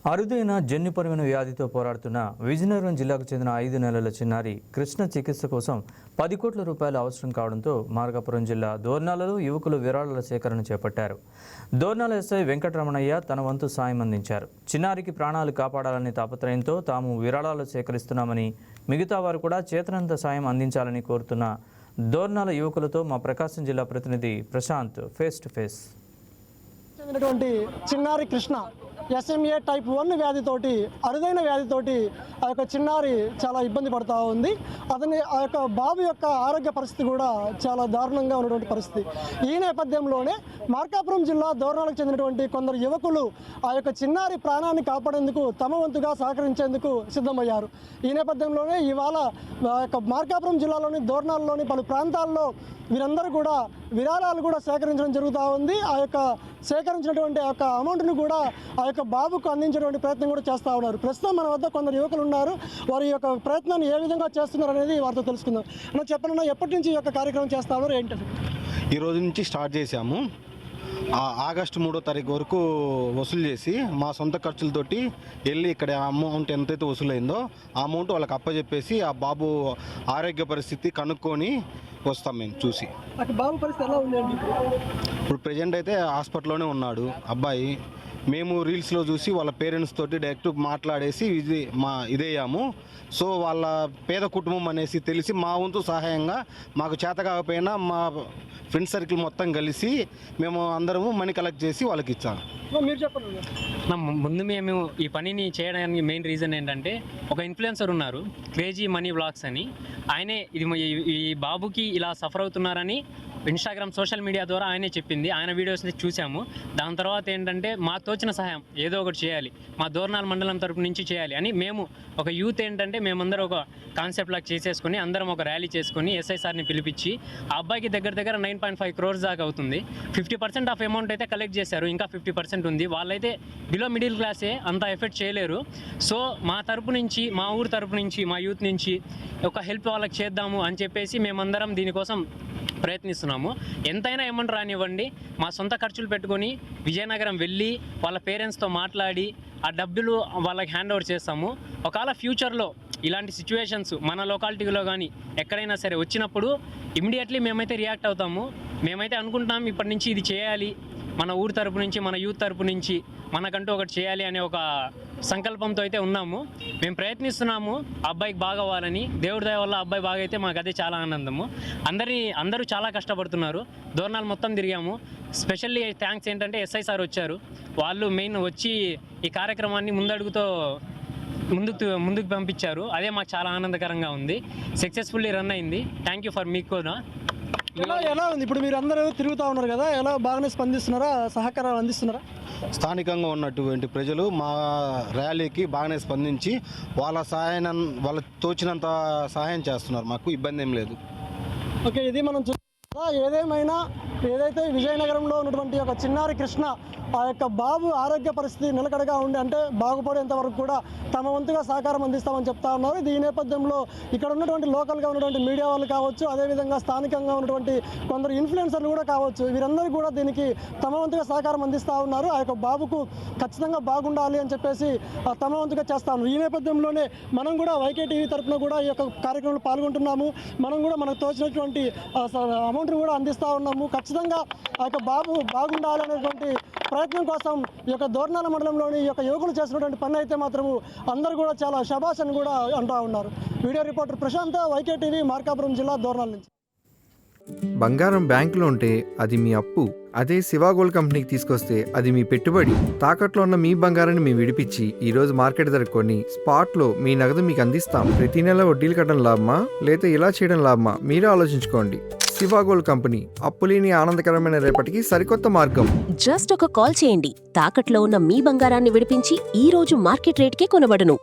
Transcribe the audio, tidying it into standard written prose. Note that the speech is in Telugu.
అరుదైన జన్యుపరమైన వ్యాధితో పోరాడుతున్న విజయనగరం జిల్లాకు చెందిన 5 నెలల చిన్నారి కృష్ణ చికిత్స కోసం 10 కోట్ల రూపాయలు అవసరం కావడంతో మార్కాపురం జిల్లా దోర్నాలలో యువకులు విరాళాల సేకరణ చేపట్టారు. దోర్నాల ఎస్ఐ వెంకటరమణయ్య తన వంతు సాయం అందించారు. చిన్నారికి ప్రాణాలు కాపాడాలనే తాపత్రయంతో తాము విరాళాలు సేకరిస్తున్నామని, మిగతా వారు కూడా చేతనంత సాయం అందించాలని కోరుతున్న దోర్నాల యువకులతో మా ప్రకాశం జిల్లా ప్రతినిధి ప్రశాంత్ ఫేస్ టు ఫేస్. చిన్నారి కృష్ణ SMA type 1 వ్యాధితోటి, అరుదైన వ్యాధితోటి ఆ యొక్క చిన్నారి చాలా ఇబ్బంది పడుతూ ఉంది. అతని ఆ యొక్క బాబు యొక్క ఆరోగ్య పరిస్థితి కూడా చాలా దారుణంగా ఉన్నటువంటి పరిస్థితి. ఈ నేపథ్యంలోనే మార్కాపురం జిల్లా దోర్నాలకు చెందినటువంటి కొందరు యువకులు ఆ యొక్క చిన్నారి ప్రాణాన్ని కాపాడేందుకు తమ వంతుగా సహకరించేందుకు సిద్ధమయ్యారు. ఈ నేపథ్యంలోనే ఇవాళ మార్కాపురం జిల్లాలోని దోర్నాల్లోని పలు ప్రాంతాల్లో వీరందరూ కూడా విరాళాలు కూడా సేకరించడం జరుగుతూ ఉంది. ఆ యొక్క సేకరించినటువంటి ఆ యొక్క అమౌంట్ను కూడా ఆ యొక్క బాబుకు అందించేటువంటి ప్రయత్నం కూడా చేస్తూ ఉన్నారు. ప్రస్తుతం మన వద్ద కొందరు యువకులు ఉన్నారు. వారి యొక్క ప్రయత్నాన్ని ఏ విధంగా చేస్తున్నారు అనేది వారితో తెలుసుకుందాం. మనం చెప్పనున్నా ఎప్పటి నుంచి ఈ యొక్క కార్యక్రమం చేస్తా ఉన్నారు ఏంటంటే? ఈ రోజు నుంచి స్టార్ట్ చేశాము. ఆగస్టు 3వ తారీఖు వరకు వసూలు చేసి మా సొంత ఖర్చులతోటి వెళ్ళి ఇక్కడ అమౌంట్ ఎంతైతే వసూలైందో ఆ అమౌంట్ వాళ్ళకి అప్పచెప్పేసి ఆ బాబు ఆరోగ్య పరిస్థితి కనుక్కొని వస్తాం. మేము చూసి బాబు పరిస్థితి ఎలా ఉందండి? ఇప్పుడు ప్రజెంట్ అయితే హాస్పిటల్లోనే ఉన్నాడు అబ్బాయి. మేము రీల్స్లో చూసి వాళ్ళ పేరెంట్స్ తోటి డైరెక్ట్ మాట్లాడేసి ఇదేయాము. సో వాళ్ళ పేద కుటుంబం అనేసి తెలిసి మా వంతు సహాయంగా మాకు చేత కాకపోయినా మా ఫ్రెండ్ సర్కిల్ మొత్తం కలిసి మేము అందరము మనీ కలెక్ట్ చేసి వాళ్ళకి ఇచ్చాము. మీరు చెప్పండి. ముందు మేము ఈ పనిని చేయడానికి మెయిన్ రీజన్ ఏంటంటే, ఒక ఇన్ఫ్లుయెన్సర్ ఉన్నారు క్రేజీ మనీ వ్లాగ్స్ అని. ఆయనే ఈ బాబుకి ఇలా సఫర్ అవుతున్నారని ఇన్స్టాగ్రామ్ సోషల్ మీడియా ద్వారా ఆయనే చెప్పింది. ఆయన వీడియోస్ని చూసాము. దాని తర్వాత ఏంటంటే మాకు తోచిన సహాయం ఏదో ఒకటి చేయాలి, మా దోర్నాల మండలం తరపు నుంచి చేయాలి అని మేము ఒక యూత్ ఏంటంటే మేమందరం ఒక కాన్సెప్ట్ లాగా చేసేసుకొని అందరం ఒక ర్యాలీ చేసుకొని SISRని పిలిపించి ఆ అబ్బాయికి దగ్గర 9.5 crores దాకా అవుతుంది. 50% ఆఫ్ అమౌంట్ అయితే కలెక్ట్ చేశారు. ఇంకా 50% ఉంది. వాళ్ళైతే బిలో మిడిల్ క్లాసే, అంత ఎఫెక్ట్ చేయలేరు. సో మా తరపు నుంచి, మా ఊరు తరపు నుంచి, మా యూత్ నుంచి ఒక హెల్ప్ వాళ్ళకి చేద్దాము అని చెప్పేసి మేమందరం దీనికోసం ప్రయత్నిస్తున్నాము. ఎంతైనా అమౌంట్ రానివ్వండి, మా సొంత ఖర్చులు పెట్టుకొని విజయనగరం వెళ్ళి వాళ్ళ పేరెంట్స్తో మాట్లాడి ఆ డబ్బులు వాళ్ళకి హ్యాండ్ ఓవర్ చేస్తాము. ఒకవేళ ఫ్యూచర్లో ఇలాంటి సిచ్యువేషన్స్ మన లొకాలిటీలో కానీ ఎక్కడైనా సరే వచ్చినప్పుడు ఇమీడియట్లీ మేమైతే రియాక్ట్ అవుతాము. మేమైతే అనుకుంటున్నాం ఇప్పటి నుంచి ఇది చేయాలి, మన ఊరు తరపు నుంచి, మన యూత్ తరపు నుంచి మనకంటూ ఒకటి చేయాలి అనే ఒక సంకల్పంతో అయితే ఉన్నాము. మేము ప్రయత్నిస్తున్నాము అబ్బాయికి బాగా అవ్వాలని. దేవుడి దయ వల్ల అబ్బాయి బాగా అయితే మాకు అదే చాలా ఆనందము. అందరూ చాలా కష్టపడుతున్నారు. దోర్నాలు మొత్తం తిరిగాము. స్పెషల్లీ థ్యాంక్స్ ఏంటంటే SISR వచ్చారు. వాళ్ళు మెయిన్ వచ్చి ఈ కార్యక్రమాన్ని ముందుకు పంపించారు. అదే మాకు చాలా ఆనందకరంగా ఉంది. సక్సెస్ఫుల్లీ రన్ అయింది. థ్యాంక్ యూ ఫర్ మీకు కూడా. ఎలా ఉంది ఇప్పుడు? మీరు అందరూ తిరుగుతూ ఉన్నారు కదా, ఎలా బాగానే స్పందిస్తున్నారా? సహకారం అందిస్తున్నారా? స్థానికంగా ఉన్నటువంటి ప్రజలు మా ర్యాలీకి బాగానే స్పందించి వాళ్ళ తోచినంత సహాయం చేస్తున్నారు. మాకు ఇబ్బంది ఏం లేదు. ఓకే, ఇది మనం ఏదేమైనా ఏదైతే విజయనగరంలో ఉన్నటువంటి ఒక చిన్నారి కృష్ణ ఆ యొక్క బాబు ఆరోగ్య పరిస్థితి నిలకడగా ఉండి అంటే బాగుపడేంత వరకు కూడా తమ వంతుగా సహకారం అందిస్తామని చెప్తా ఉన్నారు. ఈ నేపథ్యంలో ఇక్కడ ఉన్నటువంటి లోకల్గా ఉన్నటువంటి మీడియా వాళ్ళు కావచ్చు, అదేవిధంగా స్థానికంగా ఉన్నటువంటి కొందరు ఇన్ఫ్లుయెన్సర్లు కూడా కావచ్చు, వీరందరూ కూడా దీనికి తమ వంతుగా సహకారం అందిస్తూ ఉన్నారు. ఆ యొక్క బాబుకు ఖచ్చితంగా బాగుండాలి అని చెప్పేసి తమ వంతుగా చేస్తా ఉన్నారు. ఈ నేపథ్యంలోనే మనం కూడా YKTV తరఫున కూడా ఈ యొక్క కార్యక్రమంలో పాల్గొంటున్నాము. మనం కూడా మనకు తోచినటువంటి అమౌంట్ని కూడా అందిస్తూ ఉన్నాము. ఖచ్చితంగా ఆ యొక్క బాబు బాగుండాలి అనేటువంటి ప్రయత్నం కోసం ఈ యొక్క దోర్నాల మండలంలోని ఈ యొక్క యువకులు చేసినటువంటి పని అయితే మాత్రము అందరూ కూడా చాలా శభాష్ అని కూడా అంటూ ఉన్నారు. Video reporter Prashant, YKTV, Markapuram జిల్లా దోర్నాల నుంచి. బంగారం బ్యాంకులో ఉంటే అది మీ అప్పు, అదే శివ గోల్డ్ కంపెనీకి తీసుకొస్తే అది మీ పెట్టుబడి. తాకట్లో ఉన్న మీ బంగారాన్ని మేము విడిపించి ఈ రోజు మార్కెట్ ధర కొని స్పాట్లో మీ నగదు మీకు అందిస్తాం. ప్రతి నెల వడ్డీలు కట్టడం లాభమా లేదా ఇలా చేయడం లాభమా? మీరే ఆలోచించుకోండి. శివ గోల్డ్ కంపెనీ, అప్పులేని ఆనందకరమైన రేపటికి సరికొత్త మార్గం. జస్ట్ ఒక కాల్ చేయండి. తాకట్లో ఉన్న మీ బంగారాన్ని విడిపించి ఈ రోజు మార్కెట్ రేట్కే కొనబడును.